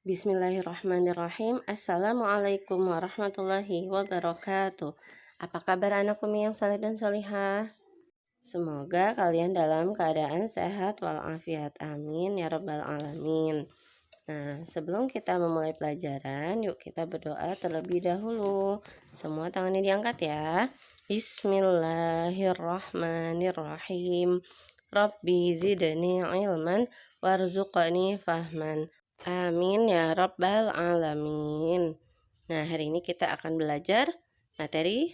Bismillahirrahmanirrahim. Assalamualaikum warahmatullahi wabarakatuh. Apa kabar anakku yang saleh dan salihah? Semoga kalian dalam keadaan sehat walafiat. Amin ya rabbal alamin. Nah, sebelum kita memulai pelajaran, yuk kita berdoa terlebih dahulu. Semua tangannya diangkat ya. Bismillahirrahmanirrahim. Rabbi zidni ilman warzuqni fahman. Amin ya rabbal alamin. Nah, hari ini kita akan belajar materi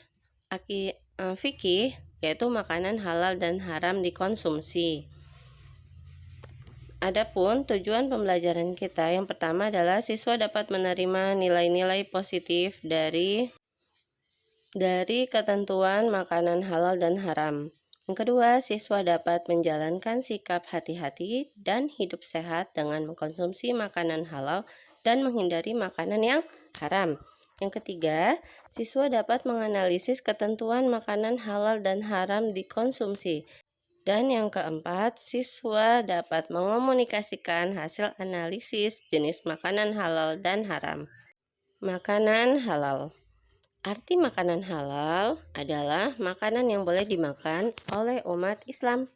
fikih, yaitu makanan halal dan haram dikonsumsi. Adapun tujuan pembelajaran kita yang pertama adalah siswa dapat menerima nilai-nilai positif dari ketentuan makanan halal dan haram. Yang kedua, siswa dapat menjalankan sikap hati-hati dan hidup sehat dengan mengkonsumsi makanan halal dan menghindari makanan yang haram. Yang ketiga, siswa dapat menganalisis ketentuan makanan halal dan haram dikonsumsi. Dan yang keempat, siswa dapat mengomunikasikan hasil analisis jenis makanan halal dan haram. Makanan halal. Arti makanan halal adalah makanan yang boleh dimakan oleh umat Islam.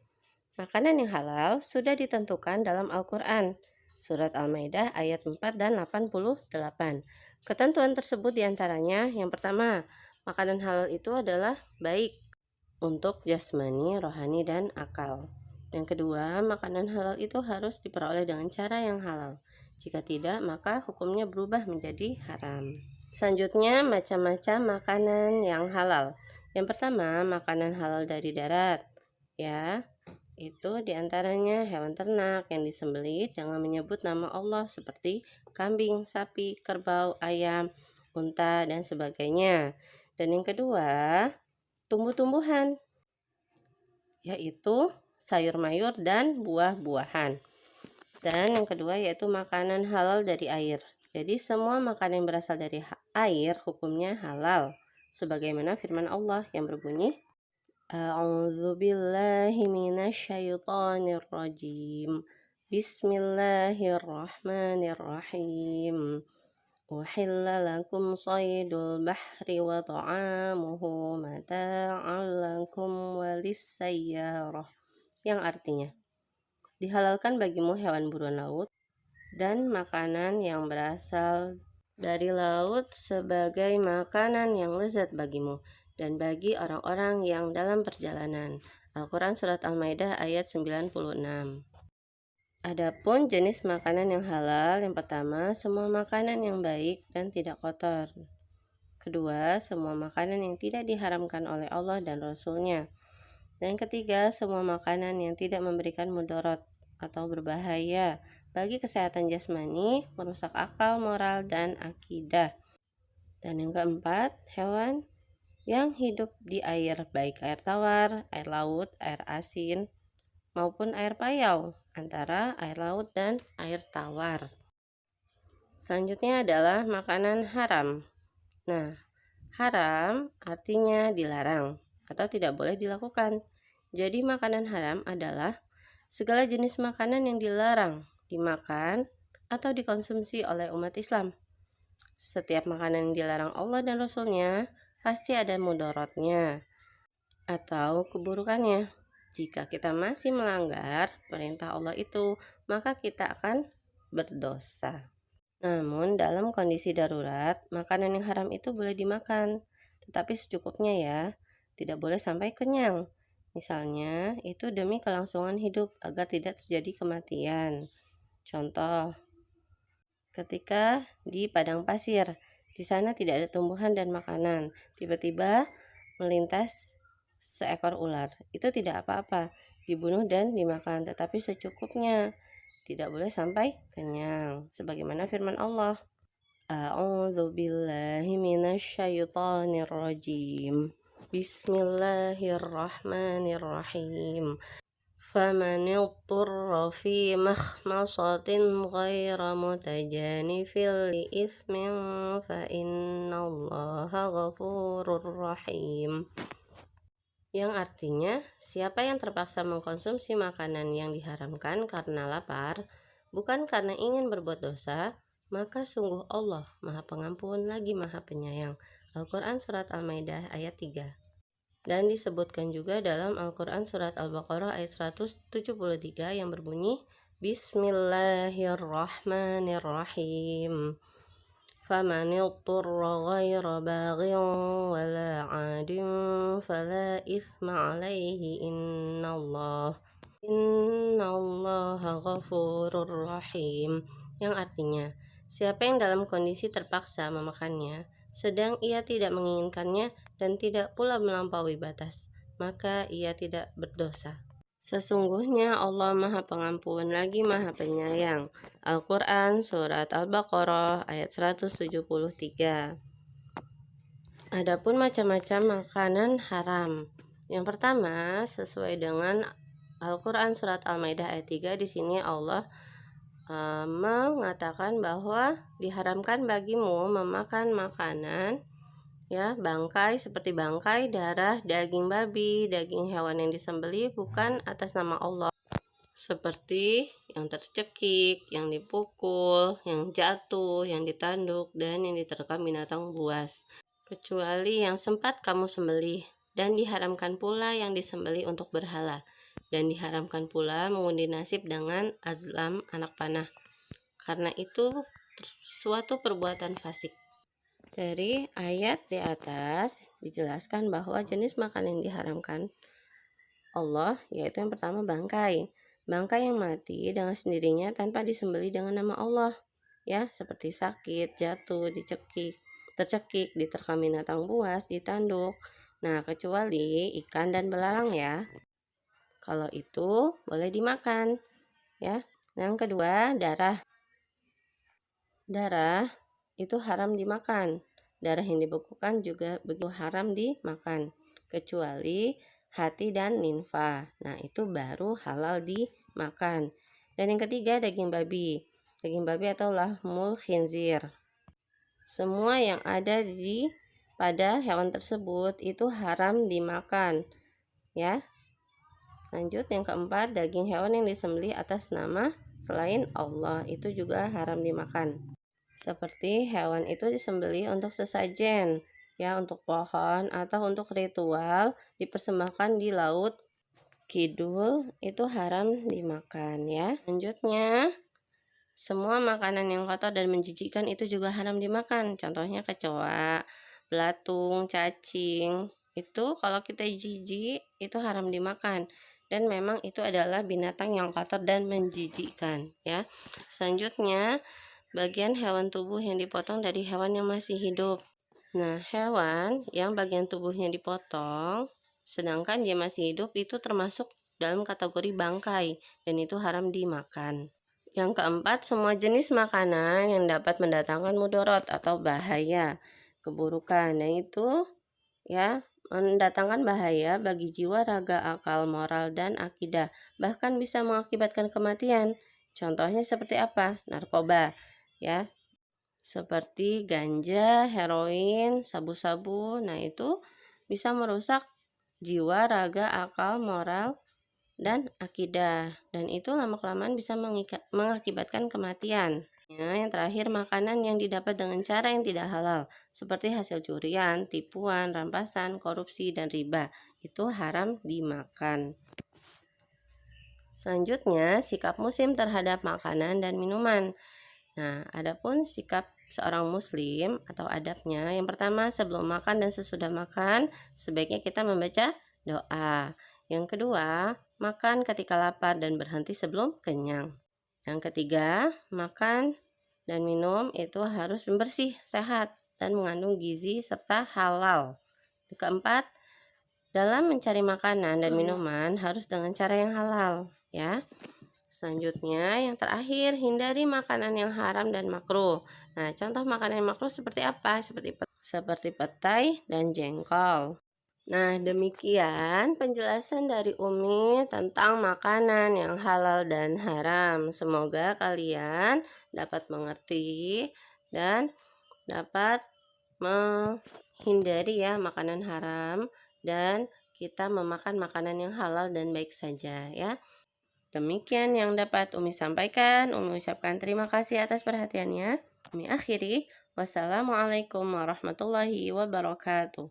Makanan yang halal sudah ditentukan dalam Al-Quran, Surat Al-Maidah ayat 4 dan 88. Ketentuan tersebut diantaranya, yang pertama, makanan halal itu adalah baik untuk jasmani, rohani, dan akal. Yang kedua, makanan halal itu harus diperoleh dengan cara yang halal. Jika tidak, maka hukumnya berubah menjadi haram. Selanjutnya, macam-macam makanan yang halal. Yang pertama, makanan halal dari darat. Ya, itu diantaranya hewan ternak yang disembelih dengan menyebut nama Allah seperti kambing, sapi, kerbau, ayam, unta, dan sebagainya. Dan yang kedua, tumbuh-tumbuhan, yaitu sayur mayur dan buah-buahan. Dan yang kedua yaitu makanan halal dari air. Jadi semua makanan yang berasal dari air hukumnya halal. Sebagaimana firman Allah yang berbunyi, A'udzubillahi minasyaitonirrajim. Bismillahirrahmanirrahim. Uhilla lakum saydul bahri wa ta'amuhu mata'an lakum walissayyarah. Yang artinya, dihalalkan bagimu hewan buruan laut dan makanan yang berasal dari laut sebagai makanan yang lezat bagimu dan bagi orang-orang yang dalam perjalanan. Al-Quran Surat Al-Maidah ayat 96. Adapun jenis makanan yang halal, yang pertama, semua makanan yang baik dan tidak kotor. Kedua, semua makanan yang tidak diharamkan oleh Allah dan Rasul-Nya. Dan yang ketiga, semua makanan yang tidak memberikan mudarat atau berbahaya bagi kesehatan jasmani, merusak akal, moral, dan akidah. Dan yang keempat, hewan yang hidup di air, baik air tawar, air laut, air asin, maupun air payau, antara air laut dan air tawar. Selanjutnya adalah makanan haram. Nah, haram artinya dilarang atau tidak boleh dilakukan. Jadi makanan haram adalah segala jenis makanan yang dilarang dimakan atau dikonsumsi oleh umat Islam. Setiap makanan yang dilarang Allah dan Rasul-Nya pasti ada mudaratnya atau keburukannya. Jika kita masih melanggar perintah Allah itu, maka kita akan berdosa. Namun dalam kondisi darurat, makanan yang haram itu boleh dimakan, tetapi secukupnya ya, tidak boleh sampai kenyang. Misalnya, itu demi kelangsungan hidup agar tidak terjadi kematian. Contoh, ketika di padang pasir, di sana tidak ada tumbuhan dan makanan, tiba-tiba melintas seekor ular. Itu tidak apa-apa, dibunuh dan dimakan, tetapi secukupnya, tidak boleh sampai kenyang. Sebagaimana firman Allah, A'udzubillahi minasyaitonirrajim. Bismillahirrahmanirrahim. فمن اضطر في مخمصة غير متجانف لإثم فإن الله غفور رحيم. Yang artinya, siapa yang terpaksa mengkonsumsi makanan yang diharamkan karena lapar, bukan karena ingin berbuat dosa, Maka sungguh Allah Maha Pengampun lagi Maha Penyayang. Al-Quran Surat Al-Maidah ayat 3. Dan disebutkan juga dalam Al-Quran Surat Al-Baqarah ayat 173 yang berbunyi Bismillahirrahmanirrahim. فَمَنِ اضْطُرَّ غَيْرَ بَاغٍ وَلَا عَادٍ فَلَا إِثْمَ عَلَيْهِ إِنَّ اللَّهَ غَفُورٌ رَحِيمٌ, yang artinya, siapa yang dalam kondisi terpaksa memakannya, sedang ia tidak menginginkannya dan tidak pula melampaui batas, maka ia tidak berdosa. Sesungguhnya Allah Maha Pengampun lagi Maha Penyayang. Al-Quran Surat Al-Baqarah ayat 173. Adapun macam-macam makanan haram. Yang pertama, sesuai dengan Al-Quran Surat Al-Maidah ayat 3, di sini Allah mengatakan bahwa diharamkan bagimu memakan makanan bangkai, seperti bangkai, darah, daging babi, daging hewan yang disembelih bukan atas nama Allah, seperti yang tercekik, yang dipukul, yang jatuh, yang ditanduk, dan yang diterkam binatang buas, kecuali yang sempat kamu sembelih. Dan diharamkan pula yang disembelih untuk berhala, dan diharamkan pula mengundi nasib dengan azlam anak panah, karena itu suatu perbuatan fasik. Dari ayat di atas dijelaskan bahwa jenis makanan yang diharamkan Allah yaitu yang pertama bangkai. Bangkai yang mati dengan sendirinya tanpa disembelih dengan nama Allah, seperti sakit, jatuh, tercekik, diterkam binatang buas, ditanduk. Nah, kecuali ikan dan belalang ya. Kalau itu boleh dimakan, ya. Yang kedua, darah. Darah itu haram dimakan. Darah yang dibekukan juga begitu haram dimakan, kecuali hati dan linfa. Nah, itu baru halal dimakan. Dan yang ketiga, daging babi. Daging babi atau lahmul khinzir. Semua yang ada pada hewan tersebut itu haram dimakan, ya. Lanjut, yang keempat, daging hewan yang disembelih atas nama selain Allah itu juga haram dimakan. Seperti hewan itu disembelih untuk sesajen, untuk pohon atau untuk ritual, dipersembahkan di laut kidul, itu haram dimakan ya. Selanjutnya, semua makanan yang kotor dan menjijikkan itu juga haram dimakan. Contohnya kecoa, belatung, cacing. Itu kalau kita jijik itu haram dimakan. Dan memang itu adalah binatang yang kotor dan menjijikkan ya. Selanjutnya, bagian hewan tubuh yang dipotong dari hewan yang masih hidup. Nah, hewan yang bagian tubuhnya dipotong sedangkan dia masih hidup itu termasuk dalam kategori bangkai dan itu haram dimakan. Yang keempat, semua jenis makanan yang dapat mendatangkan mudarat atau bahaya, keburukan, itu mendatangkan bahaya bagi jiwa, raga, akal, moral, dan akidah, bahkan bisa mengakibatkan kematian. Contohnya seperti apa? Narkoba, seperti ganja, heroin, sabu-sabu. Nah, itu bisa merusak jiwa, raga, akal, moral, dan akidah, dan itu lama-kelamaan bisa mengakibatkan kematian. Yang terakhir, makanan yang didapat dengan cara yang tidak halal, seperti hasil curian, tipuan, rampasan, korupsi, dan riba, itu haram dimakan. Selanjutnya, sikap muslim terhadap makanan dan minuman. Nah, adapun sikap seorang muslim atau adabnya, yang pertama, sebelum makan dan sesudah makan sebaiknya kita membaca doa. Yang kedua, makan ketika lapar dan berhenti sebelum kenyang. Yang ketiga, makan dan minum itu harus bersih, sehat, dan mengandung gizi serta halal. Yang keempat, dalam mencari makanan dan minuman harus dengan cara yang halal, ya. Selanjutnya, yang terakhir, hindari makanan yang haram dan makruh. Nah, contoh makanan yang makruh seperti apa? Seperti petai dan jengkol. Nah, demikian penjelasan dari Umi tentang makanan yang halal dan haram. Semoga kalian dapat mengerti dan dapat menghindari makanan haram dan kita memakan makanan yang halal dan baik saja ya. Demikian yang dapat Umi sampaikan. Umi ucapkan terima kasih atas perhatiannya. Kami akhiri, wassalamualaikum warahmatullahi wabarakatuh.